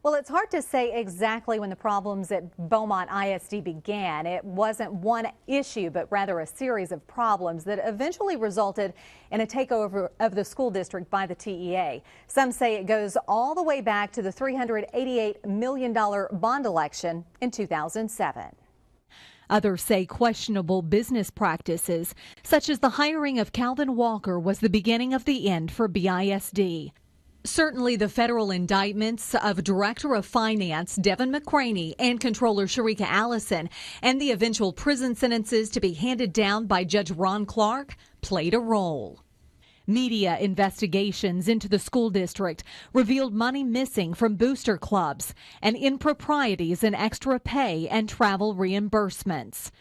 Well, it's hard to say exactly when the problems at Beaumont ISD began. It wasn't one issue, but rather a series of problems that eventually resulted in a takeover of the school district by the TEA. Some say it goes all the way back to the $388 million bond election in 2007. Others say questionable business practices, such as the hiring of Calvin Walker, was the beginning of the end for BISD. Certainly the federal indictments of Director of Finance Devin McCraney and Controller Sharika Allison and the eventual prison sentences to be handed down by Judge Ron Clark played a role. Media investigations into the school district revealed money missing from booster clubs and improprieties in extra pay and travel reimbursements.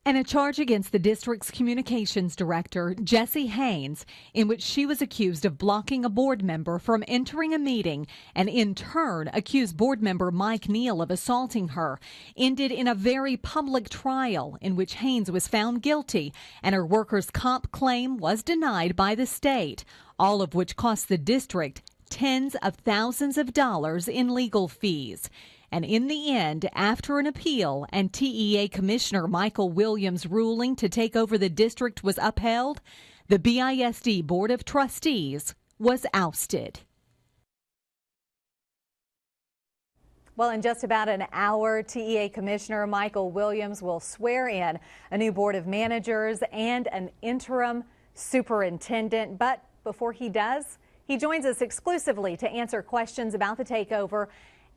And a charge against the district's communications director, Jessie Haynes, in which she was accused of blocking a board member from entering a meeting and in turn accused board member Mike Neal of assaulting her, ended in a very public trial in which Haynes was found guilty and her workers' comp claim was denied by the state, all of which cost the district tens of thousands of dollars in legal fees. And in the end, after an appeal and TEA Commissioner Michael Williams' ruling to take over the district was upheld, the BISD Board of Trustees was ousted. Well, in just about an hour, TEA Commissioner Michael Williams will swear in a new board of managers and an interim superintendent. But before he does, he joins us exclusively to answer questions about the takeover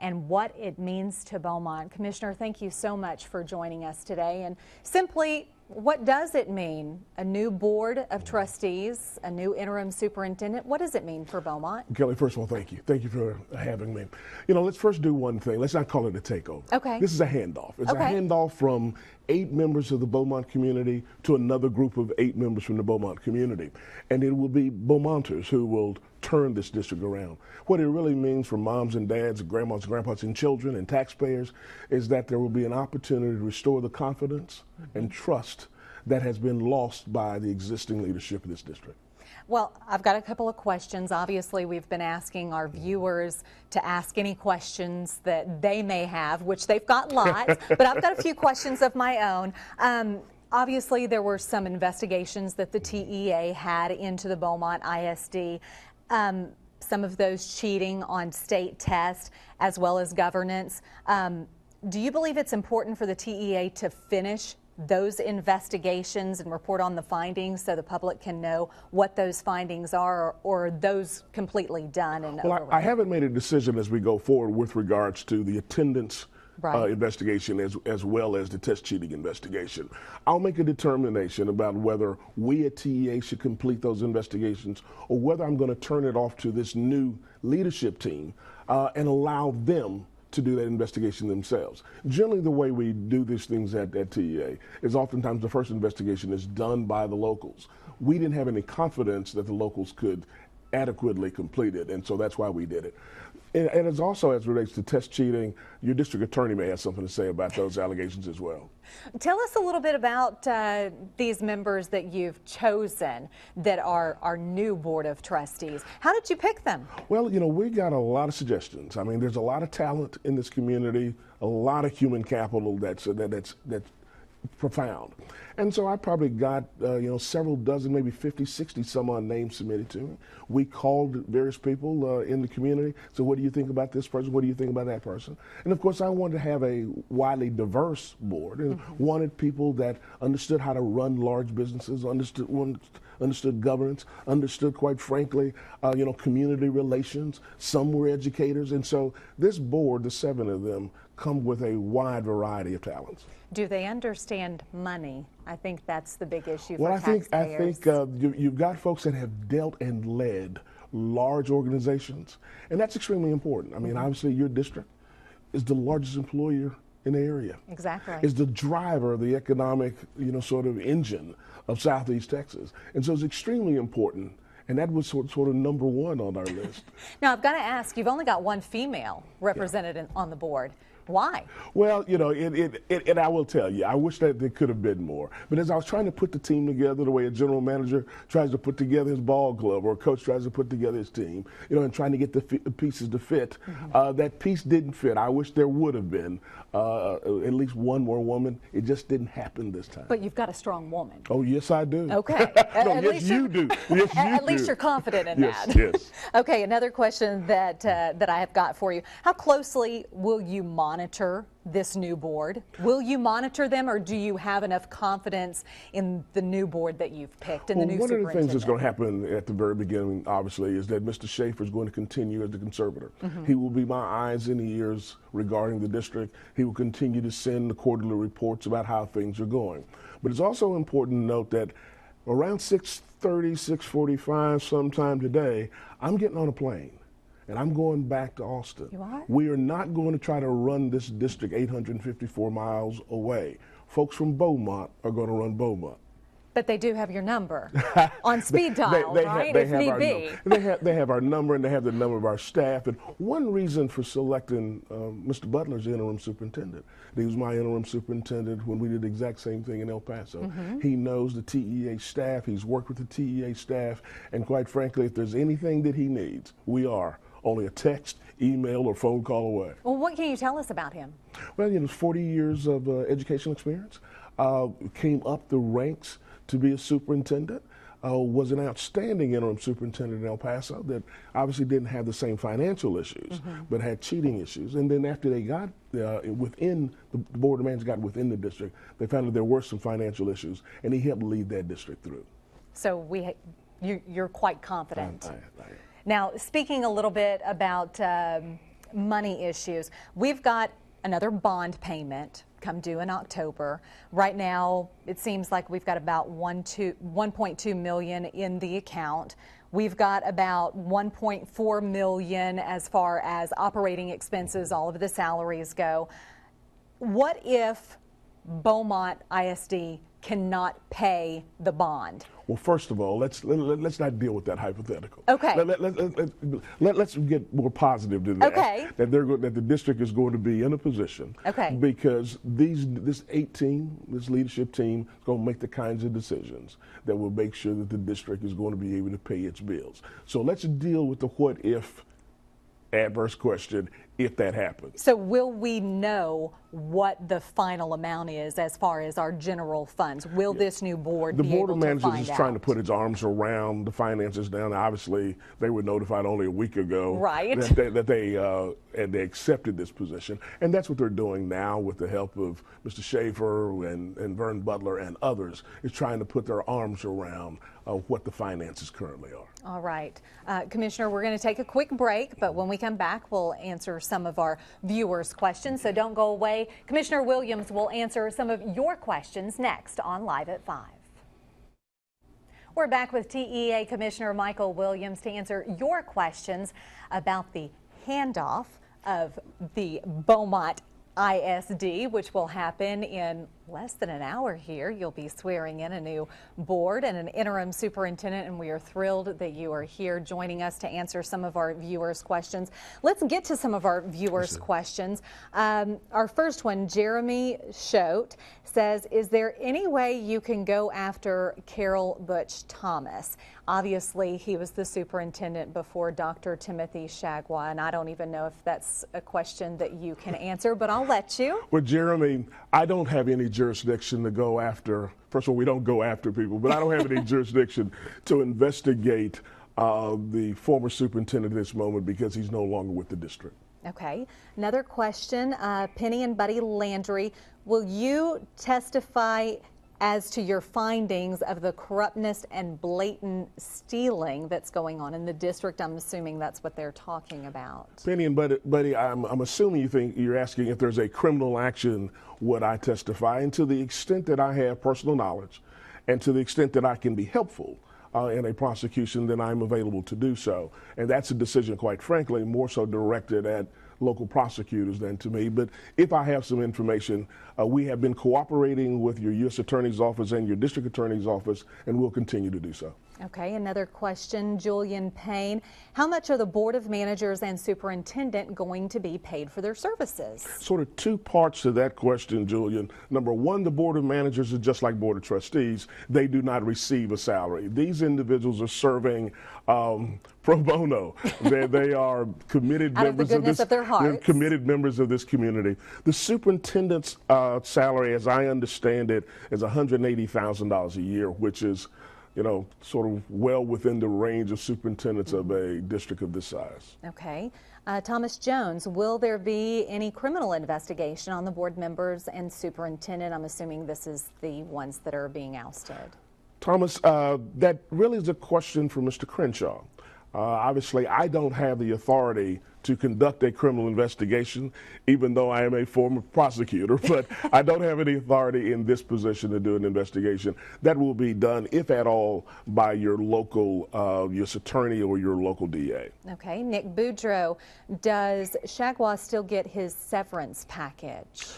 and what it means to Beaumont. Commissioner, thank you so much for joining us today. And simply, what does it mean? A new board of trustees, a new interim superintendent. What does it mean for Beaumont? Kelly, first of all, thank you. Thank you for having me. You know, let's first do one thing. Let's not call it a takeover. Okay. This is a handoff. It's a handoff from 8 members of the Beaumont community to another group of 8 members from the Beaumont community. And it will be Beaumonters who will turn this district around. What it really means for moms and dads, grandmas and grandpas and children and taxpayers is that there will be an opportunity to restore the confidence and trust that has been lost by the existing leadership of this district. Well, I've got a couple of questions. Obviously, we've been asking our viewers to ask any questions that they may have, which they've got lots, but I've got a few questions of my own. Obviously, there were some investigations that the TEA had into the Beaumont ISD. Some of those cheating on state tests as well as governance. Do you believe it's important for the TEA to finish those investigations and report on the findings so the public can know what those findings are, or are those completely done and over? I haven't made a decision as we go forward with regards to the attendance investigation as well as the test cheating investigation. I'll make a determination about whether we at TEA should complete those investigations or whether I'm going to turn it off to this new leadership team and allow them to do that investigation themselves. Generally, the way we do these things at TEA is oftentimes the first investigation is done by the locals. We didn't have any confidence that the locals could adequately complete it, and so that's why we did it. And it's also, as it relates to test cheating, your district attorney may have something to say about those allegations as well. Tell us a little bit about these members that you've chosen that are our new board of trustees. How did you pick them? Well, you know, we got a lot of suggestions. I mean, there's a lot of talent in this community, a lot of human capital that's profound. And so I probably got, several dozen, maybe 50, 60 some odd names submitted to me. We called various people in the community. So what do you think about this person? What do you think about that person? And of course, I wanted to have a widely diverse board and wanted people that understood how to run large businesses, understood governance, understood, quite frankly, community relations. Some were educators. And so this board, the 7 of them, come with a wide variety of talents. Do they understand money? I think that's the big issue for taxpayers. I think you've got folks that have dealt and led large organizations, and that's extremely important. I mean, obviously, your district is the largest employer in the area. Exactly. Is the driver of the economic, sort of engine of Southeast Texas. And so it's extremely important. And that was sort of number 1 on our list. Now, I've got to ask, you've only got 1 female represented on the board. Why? Well, you know, and I will tell you, I wish that there could have been more. But as I was trying to put the team together, the way a general manager tries to put together his ball club, or a coach tries to put together his team, you know, and trying to get the pieces to fit, that piece didn't fit. I wish there would have been at least one more woman. It just didn't happen this time. But you've got a strong woman. Oh, yes, I do. Okay. No, yes, you do. Yes, you at least do. you're confident in yes, that. Yes. Okay, another question that I have got for you. How closely will you monitor this new board? Will you monitor them, or do you have enough confidence in the new board that you've picked and the new superintendent? One of the things that's going to happen at the very beginning, obviously, is that Mr. Schaefer is going to continue as the conservator. He will be my eyes and ears regarding the district. He will continue to send the quarterly reports about how things are going. But it's also important to note that around 6:30, 6:45 sometime today, I'm getting on a plane. And I'm going back to Austin. You are? We are not going to try to run this district 854 miles away. Folks from Beaumont are going to run Beaumont. But they do have your number on speed dial, right? They if have need our be. they have our number, and they have the number of our staff. And one reason for selecting Mr. Butler as the interim superintendent, he was my interim superintendent when we did the exact same thing in El Paso. He knows the TEA staff. He's worked with the TEA staff. And quite frankly, if there's anything that he needs, we are only a text, email, or phone call away. Well, what can you tell us about him? Well, you know, 40 years of educational experience, came up the ranks to be a superintendent, was an outstanding interim superintendent in El Paso that obviously didn't have the same financial issues, but had cheating issues. And then after they got within, the Board of Management got within the district, they found that there were some financial issues, and he helped lead that district through. So you're quite confident. I Now, speaking a little bit about money issues, we've got another bond payment come due in October. Right now, it seems like we've got about $1.2 million in the account. We've got about $1.4 million as far as operating expenses, all of the salaries go. What if Beaumont ISD cannot pay the bond? Well, first of all, let's not deal with that hypothetical. Okay. Let's get more positive than that. Okay. That the district is going to be in a position. Okay. Because this leadership team, is going to make the kinds of decisions that will make sure that the district is going to be able to pay its bills. So let's deal with the what if adverse question if that happens. So will we know what the final amount is as far as our general funds? Will this new board be able to find out? The Board of Managers is trying to put its arms around the finances down. Obviously, they were notified only a week ago that they accepted this position. And that's what they're doing now with the help of Mr. Schaefer and Vern Butler and others, is trying to put their arms around what the finances currently are. All right. Commissioner, we're going to take a quick break, but when we come back, we'll answer some of our viewers' questions, so don't go away. Commissioner Williams will answer some of your questions next on Live at 5. We're back with TEA Commissioner Michael Williams to answer your questions about the handoff of the Beaumont ISD, which will happen in less than an hour here. You'll be swearing in a new board and an interim superintendent, and we are thrilled that you are here joining us to answer some of our viewers' questions. Let's get to some of our viewers' questions. Our first one, Jeremy Schote, says, is there any way you can go after Carol Butch Thomas? Obviously, he was the superintendent before Dr. Timothy Shagwa, and I don't even know if that's a question that you can answer, but I'll let you. Well, Jeremy, I don't have any jurisdiction to go after. First of all, we don't go after people, but I don't have any jurisdiction to investigate the former superintendent at this moment because he's no longer with the district. Okay. Another question, Penny and Buddy Landry, will you testify as to your findings of the corruptness and blatant stealing that's going on in the district? I'm assuming that's what they're talking about. Penny and Buddy, I'm assuming you're asking if there's a criminal action, would I testify? And to the extent that I have personal knowledge and to the extent that I can be helpful in a prosecution, then I'm available to do so. And that's a decision, quite frankly, more so directed at local prosecutors than to me. But if I have some information, we have been cooperating with your U.S. Attorney's Office and your District Attorney's Office, and we'll continue to do so. Okay, another question, Julian Payne. How much are the Board of Managers and Superintendent going to be paid for their services? Sort of two parts to that question, Julian. Number one, the Board of Managers is just like Board of Trustees. They do not receive a salary. These individuals are serving pro bono. They are committed Out of the members of goodness this. of their hearts. They're committed members of this community. The superintendent's salary, as I understand it, is $180,000 a year, which is, you know, sort of well within the range of superintendents of a district of this size. Okay. Thomas Jones, will there be any criminal investigation on the board members and superintendent? I'm assuming this is the ones that are being ousted. Thomas, that really is a question for Mr. Crenshaw. Obviously, I don't have the authority to conduct a criminal investigation, even though I am a former prosecutor, but I don't have any authority in this position to do an investigation. That will be done, if at all, by your local U.S. attorney or your local DA. Okay. Nick Boudreau, does Chagua still get his severance package?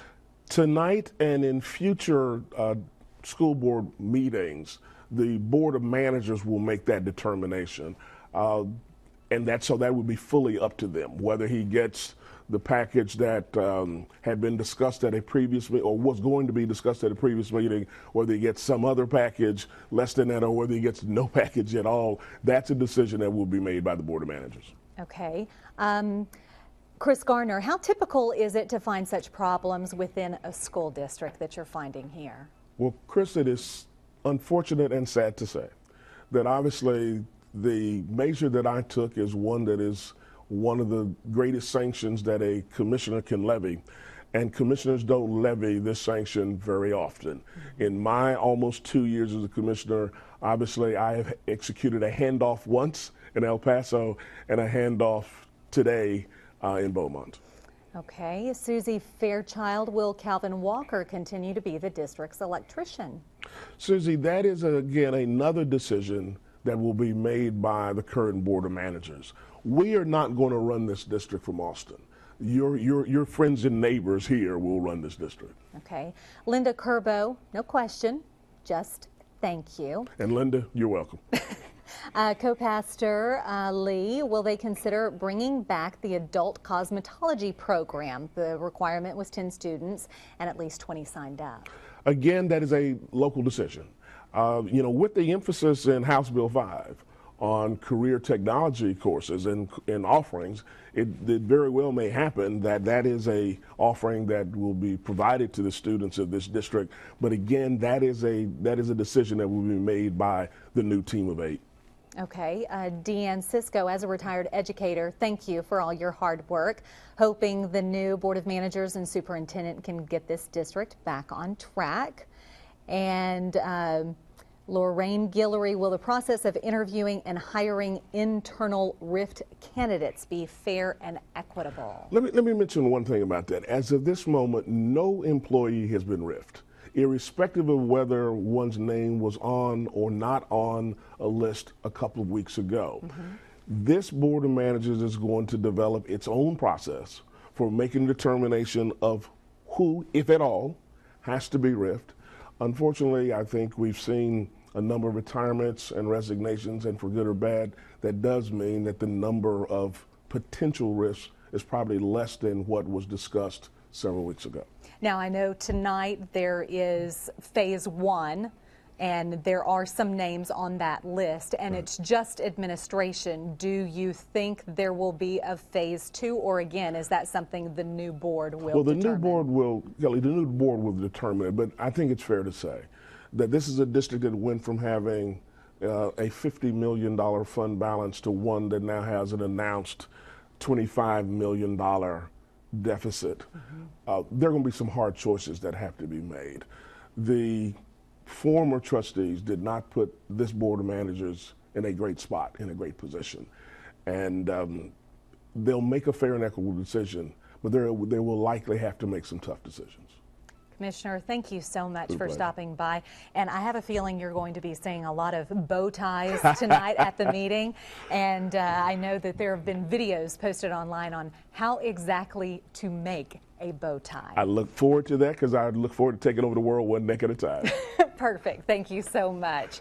Tonight and in future school board meetings, the Board of Managers will make that determination. And so that would be fully up to them, whether he gets the package that had been discussed at a previous meeting or was going to be discussed at a previous meeting, whether he gets some other package less than that or whether he gets no package at all. That's a decision that will be made by the Board of Managers. Okay. Chris Garner, how typical is it to find such problems within a school district that you're finding here? Well, Chris, it is unfortunate and sad to say that obviously the measure that I took is one that is one of the greatest sanctions that a commissioner can levy. And commissioners don't levy this sanction very often. In my almost 2 years as a commissioner, obviously I have executed a handoff once in El Paso and a handoff today in Beaumont. Okay. Susie Fairchild, will Calvin Walker continue to be the district's electrician? Susie, that is again another decision that will be made by the current Board of Managers. We are not going to run this district from Austin. Your friends and neighbors here will run this district. Okay. Linda Curbo, no question, just thank you. And Linda, you're welcome. Co-pastor Lee, will they consider bringing back the adult cosmetology program? The requirement was 10 students and at least 20 signed up. Again, that is a local decision. You know, with the emphasis in House Bill 5 on career technology courses and offerings, it very well may happen that that is a offering that will be provided to the students of this district. But again, that is a decision that will be made by the new team of 8. Okay, Deanne Cisco, as a retired educator, thank you for all your hard work. Hoping the new Board of Managers and Superintendent can get this district back on track. And Lorraine Guillory, will the process of interviewing and hiring internal RIFT candidates be fair and equitable? Let me mention one thing about that. As of this moment, no employee has been RIFT, irrespective of whether one's name was on or not on a list a couple of weeks ago. This Board of Managers is going to develop its own process for making a determination of who, if at all, has to be RIFT. Unfortunately, I think we've seen a number of retirements and resignations, and for good or bad, that does mean that the number of potential risks is probably less than what was discussed several weeks ago. Now, I know tonight there is phase 1, and there are some names on that list, and it's just administration. Do you think there will be a phase 2, or again, is that something the new board will determine? New board will, Kelly, the new board will determine it, but I think it's fair to say that this is a district that went from having a $50 million fund balance to one that now has an announced $25 million deficit. There are going to be some hard choices that have to be made. The former trustees did not put this Board of Managers in a great spot, in a great position. And they'll make a fair and equitable decision, but they will likely have to make some tough decisions. Commissioner, thank you so much for stopping by. And I have a feeling you're going to be seeing a lot of bow ties tonight at the meeting. And I know that there have been videos posted online on how exactly to make a bow tie. I look forward to that because I look forward to taking over the world one neck at a time. Perfect. Thank you so much.